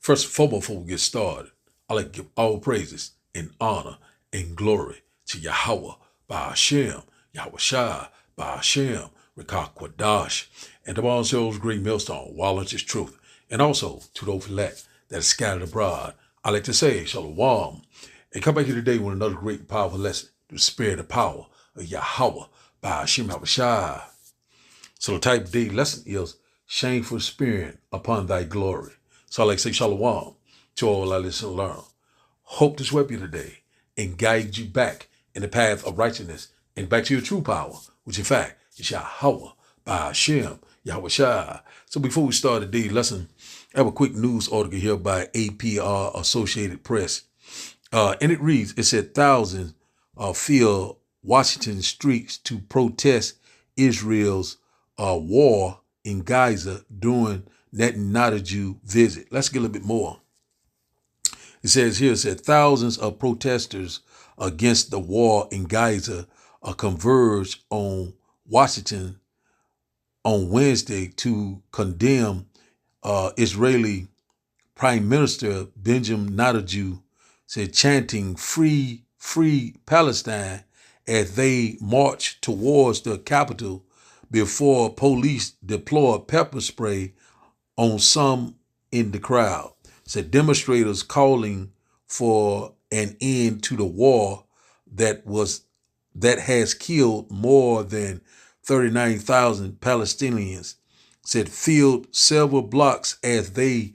First and foremost, before we get started, I like to give all praises and honor and glory to Yahweh, Ba'ashem, Yahweh Shai, Ba'ashem, Rekah Kwadash, and to all souls, great millstone, Wallen's is truth, and also to those elect that are scattered abroad. I like to say, Shalom, and come back here today with another great and powerful lesson to the spirit and power of Yahweh, Ba'ashem, Yahweh Shai. So the type of day lesson is shameful spirit upon thy glory. So I like to say shalom to all our listeners and learn. Hope to sweep you today and guide you back in the path of righteousness and back to your true power, which in fact is Yahweh, Ba'ashem, Yahweh Shai. So before we start today's lesson, I have a quick news article here by APR Associated Press. And it reads, it said thousands fill Washington streets to protest Israel's war in Gaza during Netanyahu visit. Let's get a little bit more. It says here, it said thousands of protesters against the war in Gaza converged on Washington on Wednesday to condemn Israeli Prime Minister Benjamin Netanyahu, said chanting free, free Palestine as they marched towards the capital before police deployed pepper spray on some in the crowd. Said demonstrators calling for an end to the war that has killed more than 39,000 Palestinians. Said filled several blocks as they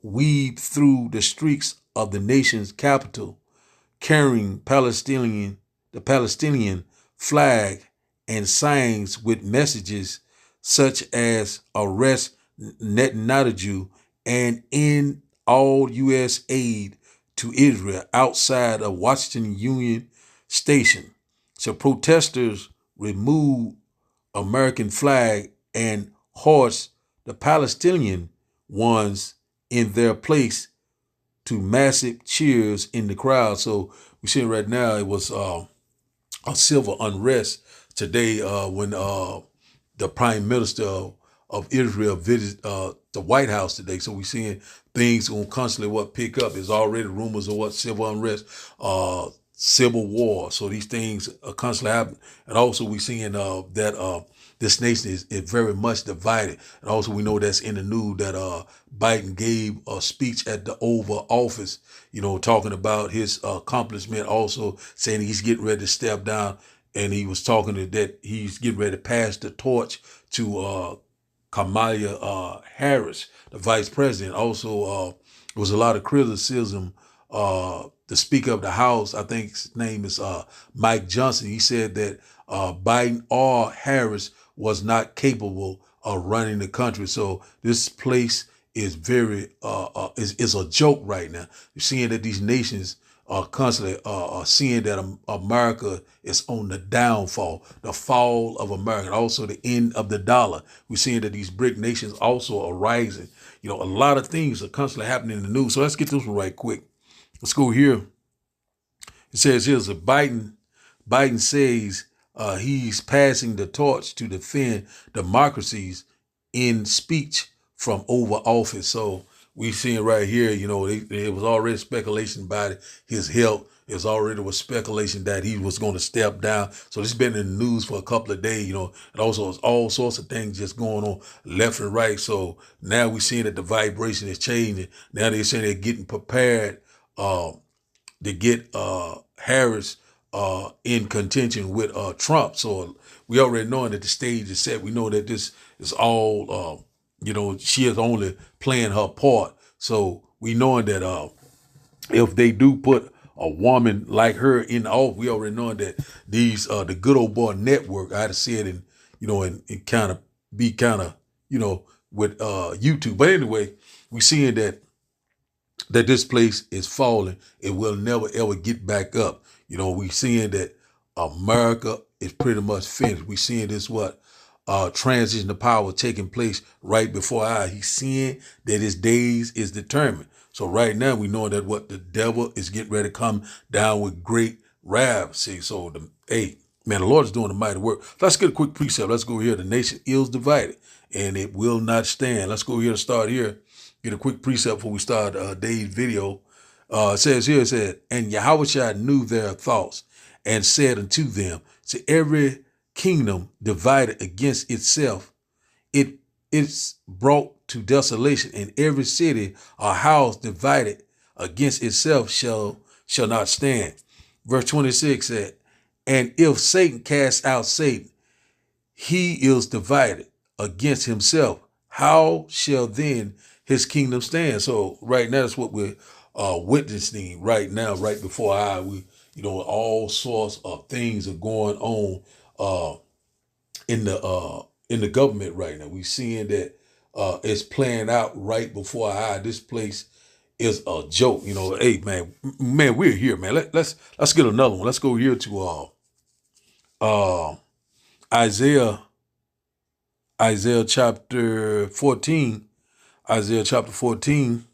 weaved through the streets of the nation's capital, carrying the Palestinian flag and signs with messages such as arrest Netanyahu and end all U.S. aid to Israel outside of Washington Union Station. So protesters removed American flag and hoist the Palestinian ones in their place to massive cheers in the crowd. So we're seeing right now it was a civil unrest today when the Prime Minister of Israel visited the White House today. So we're seeing things going constantly pick up. There's already rumors of civil unrest, civil war. So these things are constantly happening. And also we're seeing that this nation is very much divided. And also we know that's in the news that Biden gave a speech at the Oval Office, talking about his accomplishment, also saying he's getting ready to step down. And he was talking that he's getting ready to pass the torch to Kamala Harris, the vice president. Also, there was a lot of criticism. The Speaker of the House, I think his name is Mike Johnson. He said that Biden or Harris was not capable of running the country. So this place is is a joke right now. You're seeing that these nations are constantly seeing that America is on the downfall, the fall of America, and also the end of the dollar. We're seeing that these BRIC nations also are rising. A lot of things are constantly happening in the news. So let's get this one right quick. Let's go here. It says here's a Biden says he's passing the torch to defend democracies in speech from Oval Office. So we seeing right here, it was already speculation about his health. It was speculation that he was going to step down. So this has been in the news for a couple of days, and also there's all sorts of things just going on left and right. So now we're seeing that the vibration is changing. Now they're saying they're getting prepared to get Harris in contention with Trump. So we already knowing that the stage is set. We know that this is all, she is only playing her part. So we knowing that if they do put a woman like her in office, we already knowing that these the good old boy network, I had to see it in, and kind of be with YouTube. But anyway, we seeing that this place is falling. It will never ever get back up. We seeing that America is pretty much finished. We seeing this transition of power taking place right before our eyes. He's seeing that his days is determined. So right now we know that the devil is getting ready to come down with great wrath. See, so Man, the Lord is doing a mighty work. Let's get a quick precept. Let's go here. The nation is divided, and it will not stand. Let's go here and start here. Get a quick precept before we start Dave's video. It says here, it said, and Yahushua knew their thoughts and said unto them, to every kingdom divided against itself, it's brought to desolation, and every city or house divided against itself shall not stand. Verse 26 said, and if Satan casts out Satan, he is divided against himself. How shall then his kingdom stand? So right now, that's what we're witnessing right now, right before our eye. We, all sorts of things are going on in the government right now. We're seeing that it's playing out right before our eye. This place is a joke. Hey man, we're here, man. Let's get another one. Let's go here to Isaiah chapter 14. Isaiah chapter 14,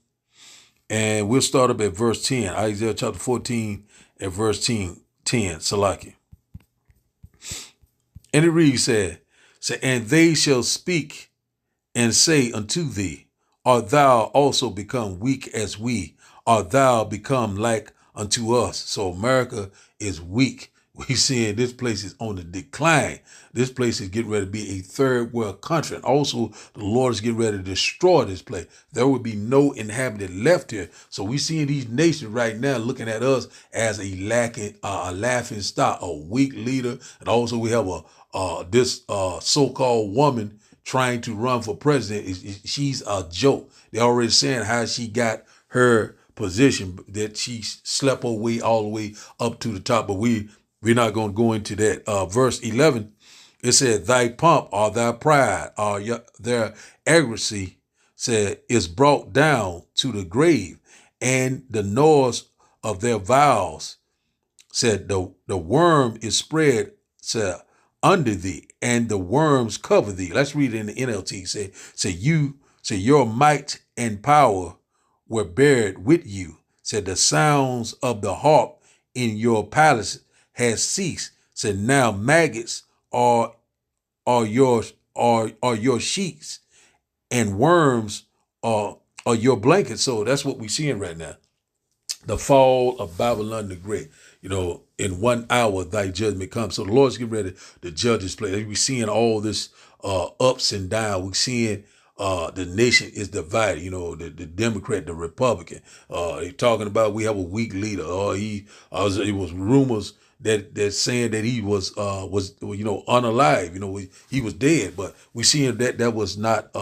and we'll start up at verse 10. Isaiah chapter 14 at verse 10, Salaki. And it reads, say, and they shall speak and say unto thee, art thou also become weak as we? Art thou become like unto us? So America is weak. We seeing this place is on the decline. This place is getting ready to be a third world country. And also the Lord is getting ready to destroy this place. There will be no inhabitant left here. So we seeing these nations right now looking at us as a laughing stock, a weak leader. And also we have this so-called woman trying to run for president. She's a joke. They're already saying how she got her position, that she slept her way all the way up to the top. But we're not going to go into that. Verse 11, it said, thy pomp or thy pride or their arrogancy said is brought down to the grave, and the noise of their vows said the worm is spread said under thee, and the worms cover thee. Let's read it in the NLT. Say your might and power were buried with you. Said the sounds of the harp in your palace has ceased. Said now maggots are your sheets, and worms are your blankets. So that's what we're seeing right now. The fall of Babylon the Great. In 1 hour thy judgment comes. So the Lord's getting ready to judge this place. We're seeing all this ups and downs. We're seeing the nation is divided. The Democrat, the Republican. They're talking about we have a weak leader. It was rumors that saying that he was unalive. He was dead. But we seeing that was not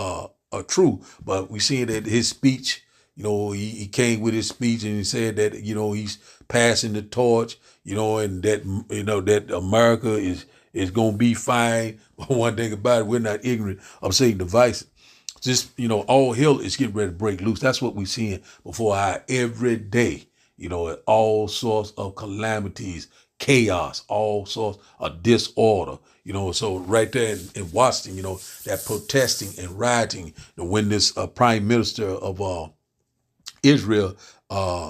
true. But we seeing that his speech. He came with his speech and he said that, he's passing the torch, and that America is going to be fine. But one thing about it, we're not ignorant of Satan's devices. Just, all hell is getting ready to break loose. That's what we're seeing before our every day, all sorts of calamities, chaos, all sorts of disorder. So right there in Washington, that protesting and rioting, when this prime minister of Israel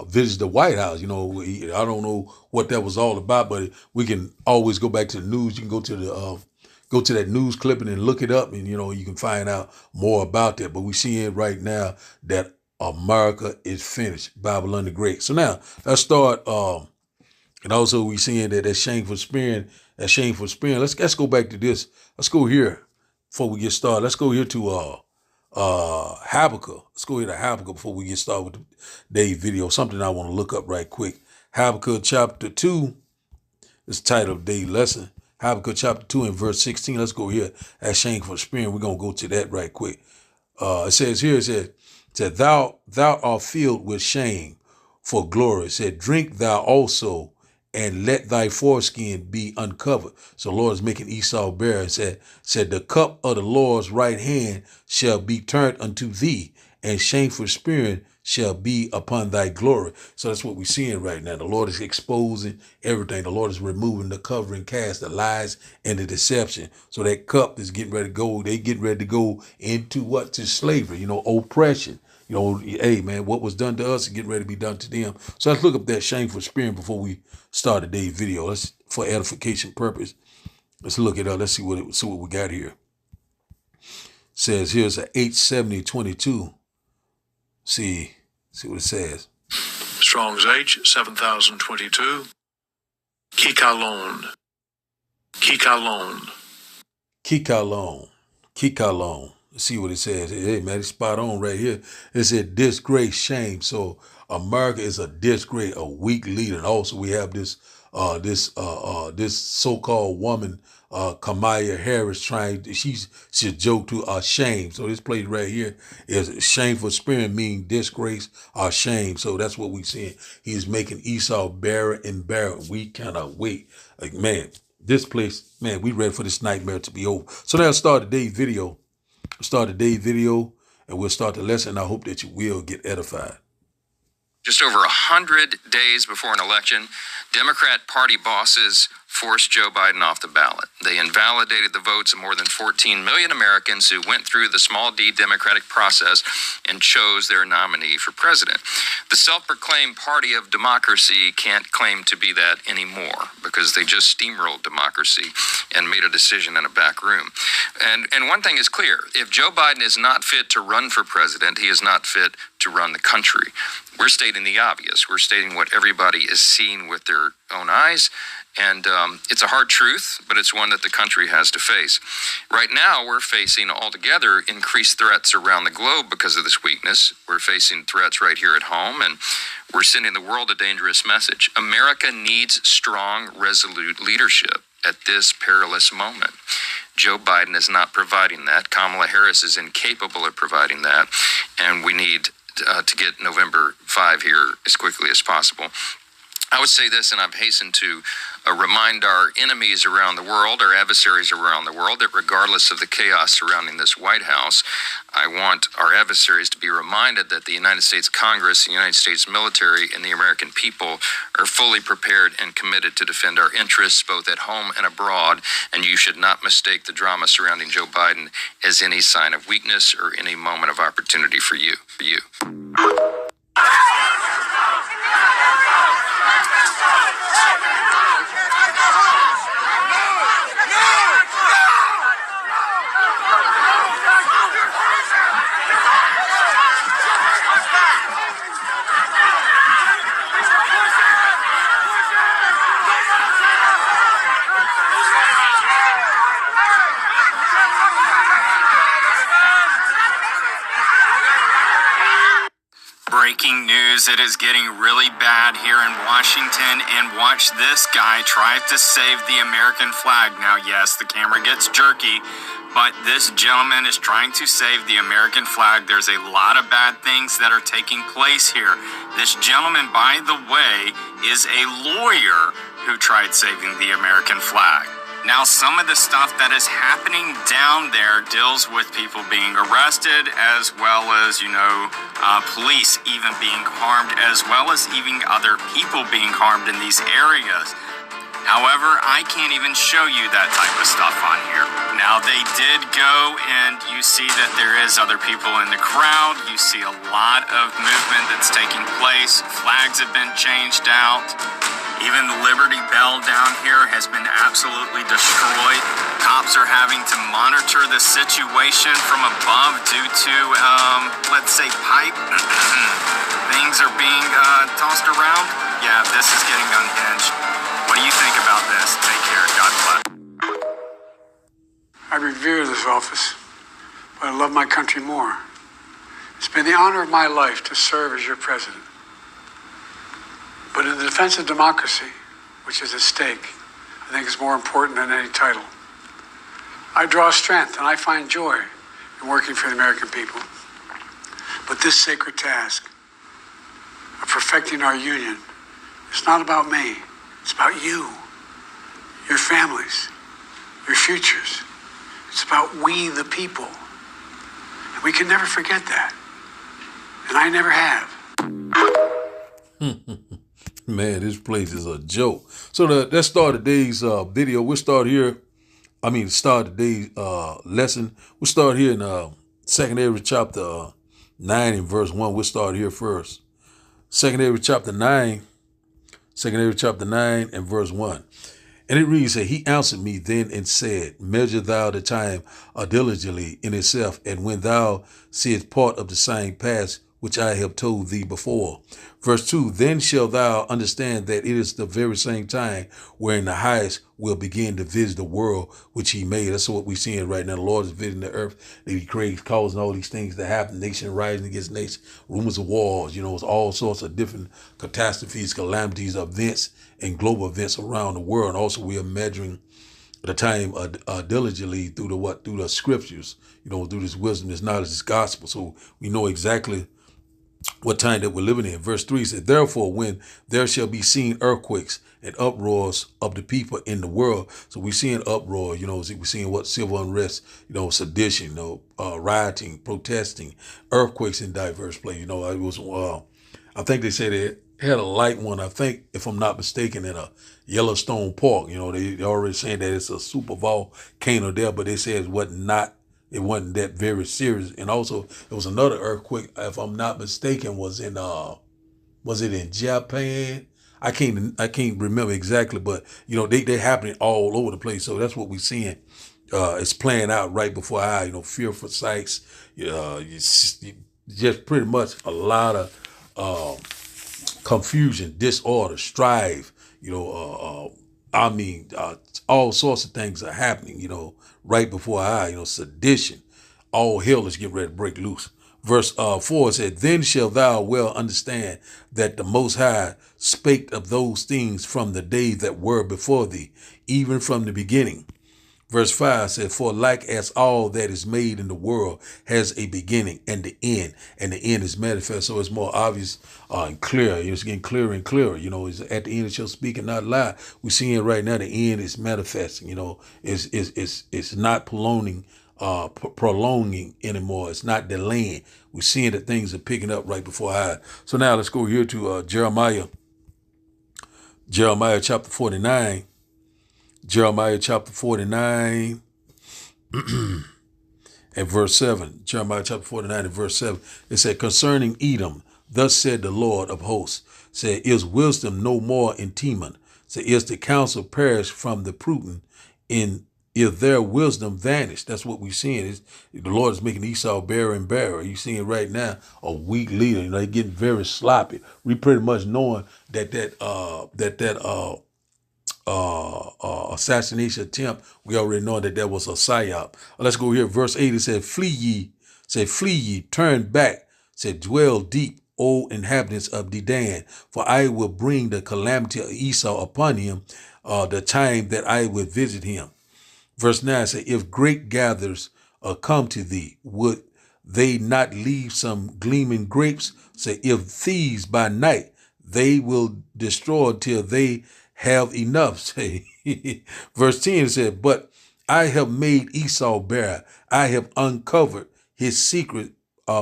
visits the White House. I don't know what that was all about, but we can always go back to the news. You can go to that news clipping and look it up, and you can find out more about that. But we're seeing right now that America is finished, Babylon the Great. So now let's start. And also we're seeing that shameful spewing. Let's go back to this. Let's go here before we get started. Let's go here to Habakkuk. Let's go here to Habakkuk before we get started with today's video. Something I want to look up right quick. Habakkuk chapter 2 is the title of today's lesson. Habakkuk chapter 2 and verse 16. Let's go here at shameful spewing. We're going to go to that right quick. It says here, it said, thou art filled with shame for glory. It said, drink thou also, and let thy foreskin be uncovered. So the Lord is making Esau bare and said, the cup of the Lord's right hand shall be turned unto thee, and shameful spewing shall be upon thy glory. So that's what we're seeing right now. The Lord is exposing everything. The Lord is removing the covering cast, the lies and the deception. So that cup is getting ready to go. They getting ready to go into what? To slavery, oppression. Hey man, what was done to us is getting ready to be done to them. So let's look up that shameful spewing before we start today's video. Let's, for edification purpose. Let's look it up. Let's see what we got here. Says here's a 87022. See what it says. Strong's H 7022. Kikalon. Let's see what it says. Hey man, it's spot on right here. It said disgrace, shame. So America is a disgrace, a weak leader. And also we have this so-called woman, Kamala Harris, she's a joke to shame. So this place right here is shameful spirit, meaning disgrace or shame. So that's what we seeing. He's making Esau barren and barren. We cannot wait. Like, man, this place, man, we ready for this nightmare to be over. So now let's start today's video. And we'll start the lesson. I hope that you will get edified. Just over 100 days before an election, Democrat Party bosses forced Joe Biden off the ballot. They invalidated the votes of more than 14 million Americans who went through the small d democratic process and chose their nominee for president. The self-proclaimed party of democracy can't claim to be that anymore because they just steamrolled democracy and made a decision in a back room. And one thing is clear. If Joe Biden is not fit to run for president, he is not fit to run the country. We're stating the obvious. We're stating what everybody is seeing with their own eyes. And it's a hard truth, but it's one that the country has to face. Right now, we're facing altogether increased threats around the globe because of this weakness. We're facing threats right here at home, and we're sending the world a dangerous message. America needs strong, resolute leadership at this perilous moment. Joe Biden is not providing that. Kamala Harris is incapable of providing that. And we need to get November 5 here as quickly as possible. I would say this, and I've hastened to remind our enemies around the world, our adversaries around the world, that regardless of the chaos surrounding this White House, I want our adversaries to be reminded that the United States Congress, the United States military, and the American people are fully prepared and committed to defend our interests both at home and abroad, and you should not mistake the drama surrounding Joe Biden as any sign of weakness or any moment of opportunity for you. Breaking news, it is getting really bad here in Washington, and watch this guy try to save the American flag. Now, yes, the camera gets jerky, but this gentleman is trying to save the American flag. There's a lot of bad things that are taking place here. This gentleman, by the way, is a lawyer who tried saving the American flag. Now, some of the stuff that is happening down there deals with people being arrested, as well as, police even being harmed, as well as even other people being harmed in these areas. However, I can't even show you that type of stuff on here. Now, they did go, and you see that there is other people in the crowd. You see a lot of movement that's taking place. Flags have been changed out. Even the Liberty Bell down here has been absolutely destroyed. Cops are having to monitor the situation from above due to, let's say, pipe. Things are being tossed around. Yeah, this is getting unhinged. What do you think about this? Take care. God bless. I revere this office, but I love my country more. It's been the honor of my life to serve as your president. But in the defense of democracy, which is at stake, I think is more important than any title. I draw strength and I find joy in working for the American people. But this sacred task of perfecting our union is not about me. It's about you, your families, your futures. It's about we, the people. And we can never forget that. And I never have. Man, this place is a joke. So let's start today's video. We'll start here. Start today's lesson. We'll start here in 2nd Ezra chapter 9 and verse 1. We'll start here first. 2nd Ezra chapter 9 and verse 1. And it reads that he answered me then and said, measure thou the time diligently in itself, and when thou seest part of the same pass which I have told thee before. Verse 2, then shalt thou understand that it is the very same time wherein the highest will begin to visit the world which he made. That's what we're seeing right now. The Lord is visiting the earth that he creates, causing all these things to happen, nation rising against nation, rumors of wars, it's all sorts of different catastrophes, calamities, events, and global events around the world. And also we are measuring the time diligently through the scriptures, through this wisdom, this knowledge, this gospel. So we know exactly what time that we're living in. Verse 3 said, therefore, when there shall be seen earthquakes and uproars of the people in the world. So we're seeing uproar, we're seeing what civil unrest, sedition, rioting, protesting, earthquakes in diverse places. It was, I think they said they had a light one, I think, if I'm not mistaken, in a Yellowstone Park. They already saying that it's a super volcano there, but they said it wasn't that very serious. And also there was another earthquake, if I'm not mistaken, was it in Japan? I can't remember exactly, but they're happening all over the place. So that's what we're seeing. It's playing out right before our eye, fearful sights. Just pretty much a lot of confusion, disorder, strife, all sorts of things are happening, right before our eye, sedition. All hell is getting ready to break loose. Verse 4 said, then shalt thou well understand that the Most High spake of those things from the days that were before thee, even from the beginning. Verse 5 said, for like as all that is made in the world has a beginning and the end is manifest. So it's more obvious and clear. It's getting clearer and clearer. It's at the end it shall speak and not lie. We're seeing right now the end is manifesting. It's not prolonging anymore. It's not delaying. We're seeing that things are picking up right before our eyes. So now let's go here to Jeremiah chapter 49. Jeremiah chapter 49 and verse 7. Jeremiah chapter 49 and verse 7. It said, concerning Edom, thus said the Lord of hosts, said, is wisdom no more in Teman? Said, is the counsel perished from the prudent? Is their wisdom vanished? That's what we're seeing. The Lord is making Esau barren and barren. You're seeing right now a weak leader. They're getting very sloppy. We pretty much knowing that assassination attempt, we already know that was a psyop. Let's go here. Verse 8, it said, flee ye, turn back, said, dwell deep, O inhabitants of Dedan, for I will bring the calamity of Esau upon him, the time that I will visit him. Verse 9 said, if great gatherers come to thee, would they not leave some gleaming grapes? Say, if thieves by night, they will destroy till they have enough. Say, verse 10 said, but I have made Esau bare. I have uncovered his secret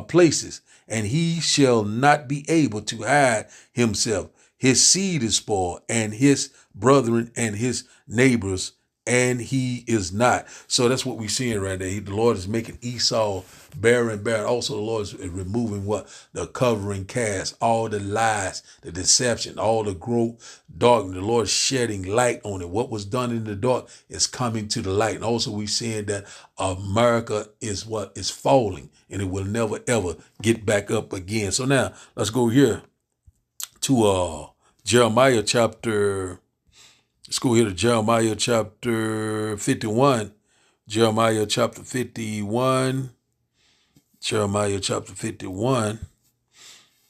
places, and he shall not be able to hide himself. His seed is spoiled, and his brethren and his neighbors, and he is not. So that's what we're seeing right there. The Lord is making Esau barren. Also, the Lord is removing the covering cast, all the lies, the deception, all the growth, darkness. The Lord is shedding light on it. What was done in the dark is coming to the light. And also, we're seeing that America is falling, and it will never ever get back up again. So now let's go here to Jeremiah chapter. Let's go here to Jeremiah chapter 51. Jeremiah chapter 51. Jeremiah chapter 51.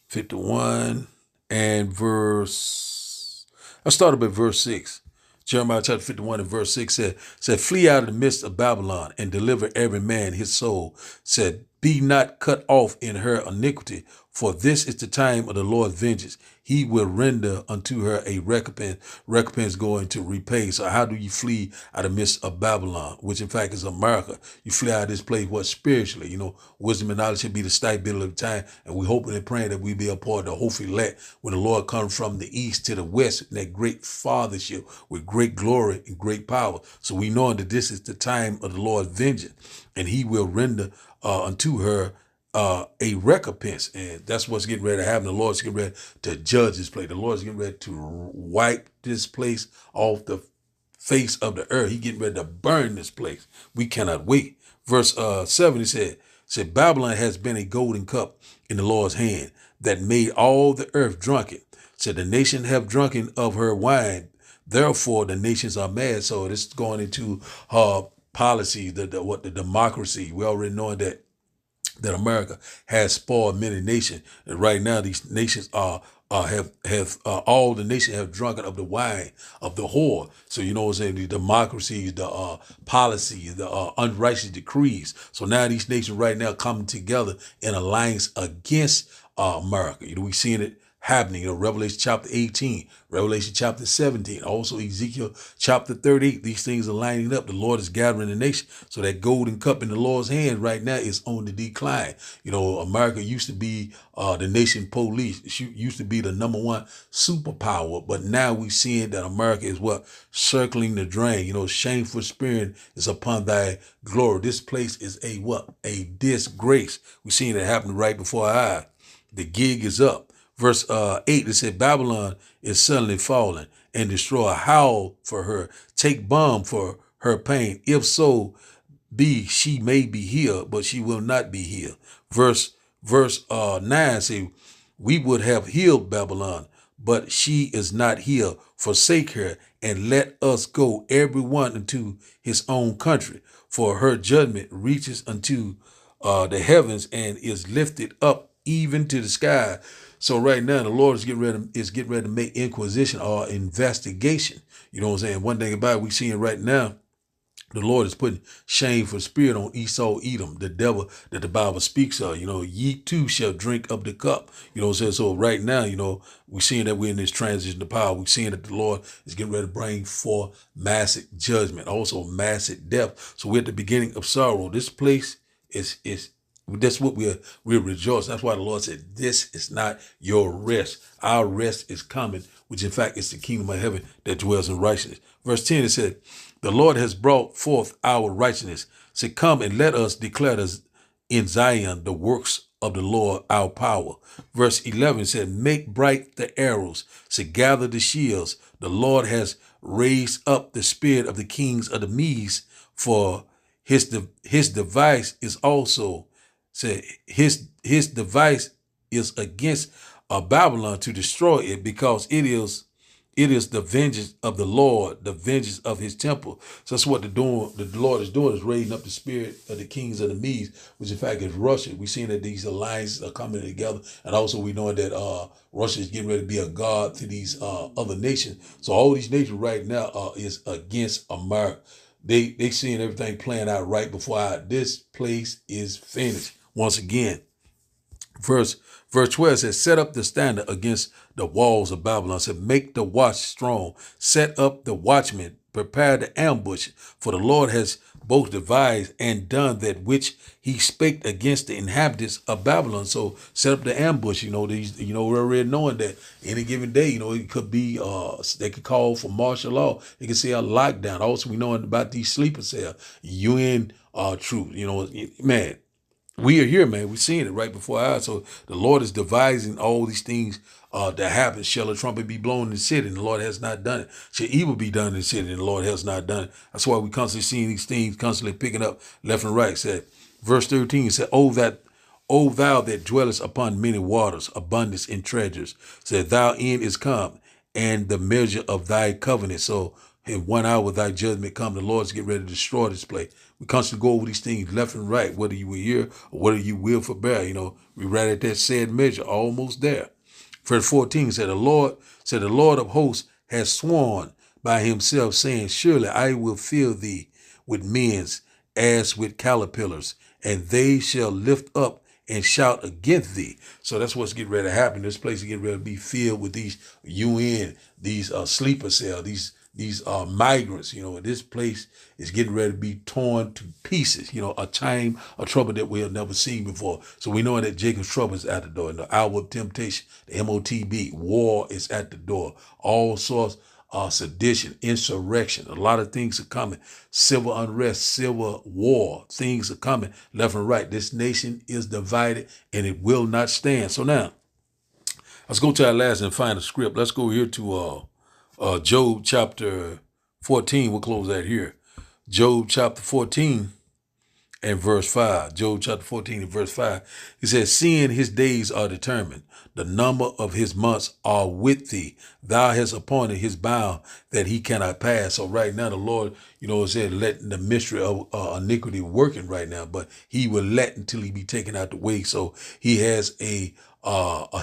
51 and verse. I started with verse 6. Jeremiah chapter 51 and verse 6 said, flee out of the midst of Babylon and deliver every man his soul. Said, be not cut off in her iniquity, for this is the time of the Lord's vengeance. He will render unto her a recompense going to repay. So how do you flee out of the midst of Babylon, which in fact is America? You flee out of this place, spiritually, wisdom and knowledge should be the stability of time. And we're hoping and praying that we be a part of the hopefully elect when the Lord comes from the east to the west in that great fathership with great glory and great power. So we know that this is the time of the Lord's vengeance, and he will render unto her a recompense. And that's what's getting ready to happen. The Lord's getting ready to judge this place. The Lord's getting ready to wipe this place off the face of the earth. He getting ready to burn this place. We cannot wait. Verse 7, he said, Babylon has been a golden cup in the Lord's hand that made all the earth drunken. Said the nation have drunken of her wine. Therefore, the nations are mad. So this is going into policy, the democracy. We already know that America has spoiled many nations. And right now, these nations have all the nations have drunken of the wine of the whore. So you know what I'm saying, the democracy, the policy, the unrighteous decrees. So now these nations right now coming together in alliance against America. You know, we seeing it happening. You know, Revelation chapter 18, Revelation chapter 17, also Ezekiel chapter 38. These things are lining up. The Lord is gathering the nation. So that golden cup in the Lord's hand right now is on the decline. You know, America used to be the nation police. It used to be the #1 superpower. But now we're seeing that America is circling the drain. You know, shameful spirit is upon thy glory. This place is a disgrace. We're seeing it happen right before our eyes. The gig is up. Verse 8, it said, Babylon is suddenly fallen and destroy. Howl for her. Take balm for her pain. If so be she may be healed, but she will not be healed. Verse 9 say, we would have healed Babylon, but she is not healed. Forsake her and let us go, everyone into his own country. For her judgment reaches unto the heavens and is lifted up even to the sky. So right now, the Lord is getting ready to make inquisition or investigation. You know what I'm saying? One thing about it, we seeing right now, the Lord is putting shameful spirit on Esau, Edom, the devil that the Bible speaks of. You know, ye too shall drink of the cup. You know what I'm saying? So right now, you know, we're seeing that we're in this transition to power. We're seeing that the Lord is getting ready to bring forth massive judgment, also massive death. So we're at the beginning of sorrow. This place is that's what we're rejoicing. That's why the Lord said, this is not your rest. Our rest is coming, which in fact is the kingdom of heaven that dwells in righteousness. Verse 10, it said, the Lord has brought forth our righteousness. Say, come and let us declare in Zion the works of the Lord our power. Verse 11 said, make bright the arrows. Say, gather the shields. The Lord has raised up the spirit of the kings of the Medes, for his device is also said his device is against Babylon to destroy it, because it is the vengeance of the Lord, the vengeance of his temple. So that's what the Lord is doing, is raising up the spirit of the kings of the Medes, which in fact is Russia. We're seeing that these alliances are coming together, and also we know that Russia is getting ready to be a god to these other nations. So all these nations right now is against America. They seeing everything playing out right before our eyes. This place is finished. Once again, verse 12 says, set up the standard against the walls of Babylon. Said, make the watch strong. Set up the watchmen. Prepare the ambush. For the Lord has both devised and done that which he spake against the inhabitants of Babylon. So set up the ambush. You know, we're already knowing that any given day, you know, it could be, they could call for martial law. They could say a lockdown. Also, we know about these sleeper cells, UN troops, you know, man. We are here, man. We're seeing it right before our eyes. So the Lord is devising all these things that happen. Shall a trumpet be blown in the city, and the Lord has not done it? Shall evil be done in the city, and the Lord has not done it? That's why we constantly seeing these things constantly picking up left and right. Said verse 13 said, O thou that dwellest upon many waters, abundance in treasures, said thou end is come, and the measure of thy covenant. So in 1 hour thy judgment come. The Lord's getting ready to destroy this place. We constantly go over these things left and right, whether you will hear or whether you will forbear. You know, we right at that said measure, almost there. Verse 14 said, the Lord of hosts has sworn by himself, saying, surely I will fill thee with men as with caterpillars, and they shall lift up and shout against thee. So that's what's getting ready to happen. This place is getting ready to be filled with these UN, these sleeper cells, these migrants. You know, this place is getting ready to be torn to pieces. You know, a time of trouble that we have never seen before. So we know that Jacob's trouble is at the door. In the hour of temptation, the MOTB, war is at the door. All sorts sedition, insurrection. A lot of things are coming. Civil unrest, civil war. Things are coming left and right. This nation is divided and it will not stand. So now, let's go to our last and final script. Let's go here to Job chapter 14, we'll close that here. Job chapter 14 and verse 5. Job chapter 14 and verse 5. He says, seeing his days are determined, the number of his months are with thee. Thou hast appointed his bound that he cannot pass. So right now, the Lord, it said, letting the mystery of iniquity working right now, but he will let until he be taken out the way. So he has a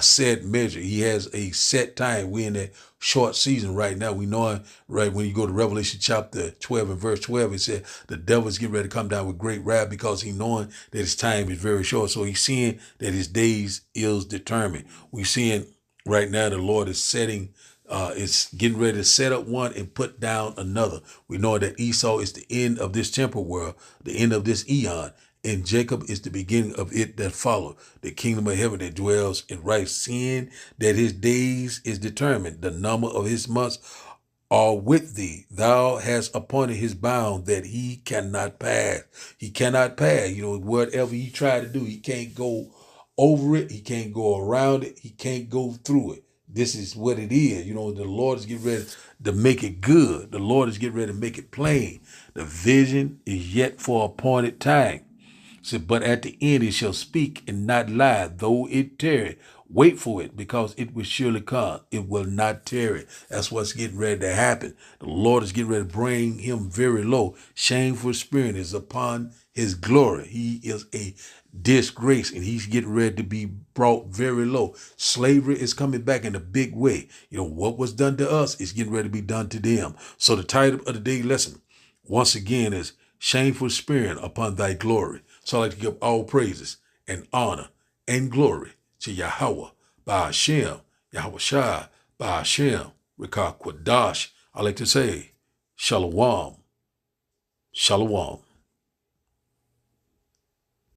set measure. He has a set time. We're in that short season right now. We know it, right? When you go to Revelation chapter 12 and verse 12, it said the devil is getting ready to come down with great wrath because he knowing that his time is very short. So he's seeing that his days is determined. We're seeing right now the Lord is setting, is getting ready to set up one and put down another. We know that Esau is the end of this temporal world, the end of this eon. And Jacob is the beginning of it that follow, the kingdom of heaven that dwells in right, seeing that his days is determined, the number of his months are with thee. Thou hast appointed his bound that he cannot pass. He cannot pass. Whatever he try to do, he can't go over it. He can't go around it. He can't go through it. This is what it is. The Lord is getting ready to make it good. The Lord is getting ready to make it plain. The vision is yet for appointed time. Said, but at the end it shall speak and not lie, though it tarry. Wait for it, because it will surely come. It will not tarry. That's what's getting ready to happen. The Lord is getting ready to bring him very low. Shameful spirit is upon his glory. He is a disgrace, and he's getting ready to be brought very low. Slavery is coming back in a big way. What was done to us is getting ready to be done to them. So the title of the day lesson, once again, is Shameful Spirit upon thy glory. So I like to give all praises and honor and glory to Yahweh, by Hashem, Yahweh Shai, by Hashem, Rekah Kwadash. I like to say, Shalom, Shalom.